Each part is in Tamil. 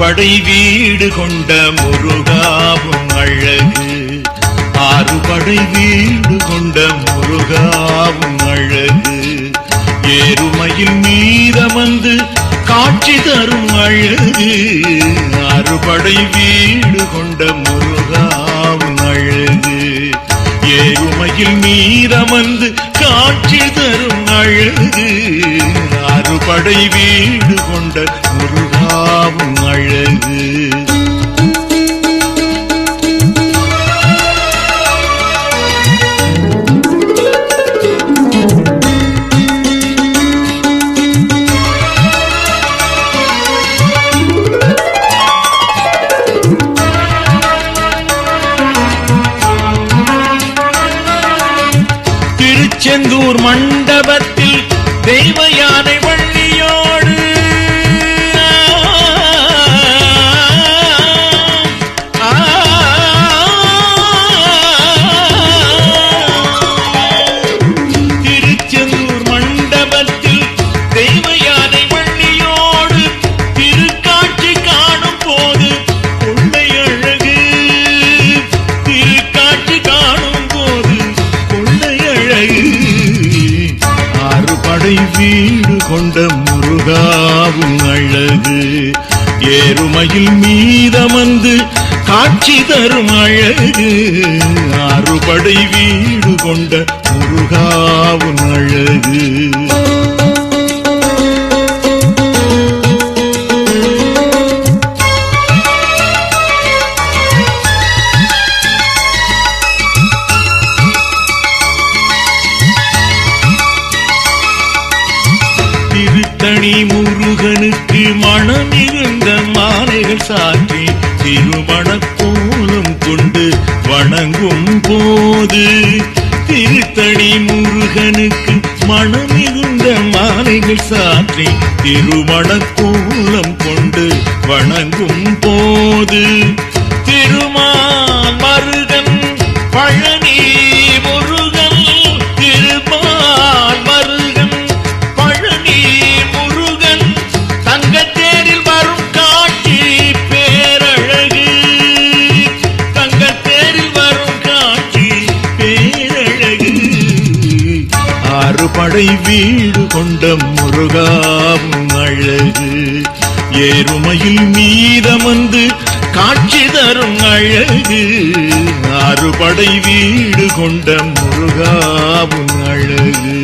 ஆறுபடை வீடு கொண்ட முருகாவும் அழகு, ஆறுபடை வீடு கொண்ட முருகாவும் அழகு, ஏறுமையில் மீதமந்து காட்சி தரும் அழகு, ஆறுபடை வீடு கொண்ட முருகாவும் அழகு, ஏறுமையில் மீதமந்து காட்சி தரும் அழகு, ஆறுபடை வீடு கொண்ட முருகாவும் அழகு. திருச்செந்தூர் மண்டபத்தில் தெய்வ யானை வள்ளியோடு திருச்செந்தூர் மண்டபத்தில் தெய்வ யானை வள்ளியோடு திருக்காட்சி காணும் போது கொள்ளை அழகு, திருக்காட்சி காணும் போது கொள்ளை அழகு, ஆறுபடை வீடு கொண்ட முருகாவும் அழகு, ஏறுமையில் மீதமந்து காட்சி தரும் அழகு, ஆறுபடை வீடு கொண்ட முருகாவும் அழகு. திருத்தணி முருகனுக்கு மனமிகுந்த மாலைகள் சாற்றி திருமணக் கோலம் கொண்டு வணங்கும் போது, திருத்தணி முருகனுக்கு மனமிகுந்த மாலைகள் சாற்றி திருமணக் கோலம் கொண்டு வணங்கும் போது, திருமால் மருகன் பழனி முருகன், திருமால் மருகன் பழனி முருகன் தங்கத்தேரில் வரும் காட்சி பேரழகு, தங்கத்தேரில் வரும் காட்சி பேரழகு, ஆறுபடை வீடு கொண்ட முருகாவும் அழகு, ஏறுமையில் மீதமந்து காட்சி தரும் அழகு, ஆறுபடை வீடு கொண்ட முருகாவும் அழகு.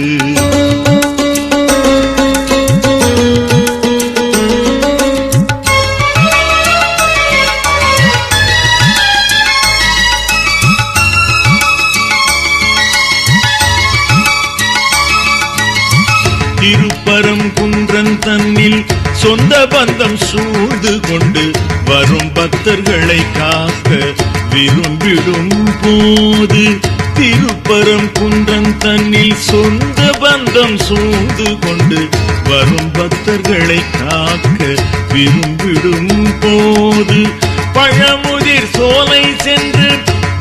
திருப்பரங்குன்றன் தன்னில் சொந்த பந்தம் சூழ்ந்து கொண்டு வரும் பக்தர்களை காக்க விரும்பிடும் போது, திருப்பரங்குன்றன் தன்னில் சொந்த பந்தம் சூழ்ந்து கொண்டு வரும் பக்தர்களை காக்க விரும்பிடும் போது, பழமுதிர் சோலை சென்று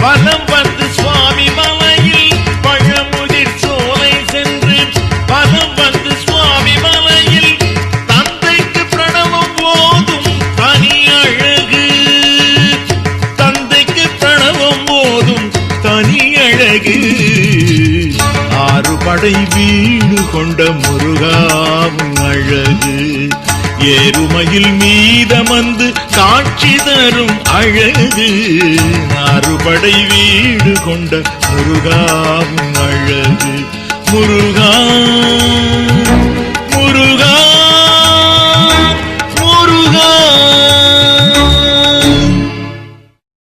வலம் வந்து சுவாமி மலையில், பழமுதிர் சோலை சென்று வலம் வந்து சுவாமி மலையில் தந்தைக்கு பிரணவம் போதும் தனி அழகு, தந்தைக்கு பிரணவம் போதும் தனி அழகு, ஆறுபடை வீடு கொண்ட முருகாவும் அழகு, ஏறுமையில் மீதமந்து காட்சி தரும் அழகு, ஆறுபடை வீடு கொண்ட முருகாவும் அழகு. முருகா முருகா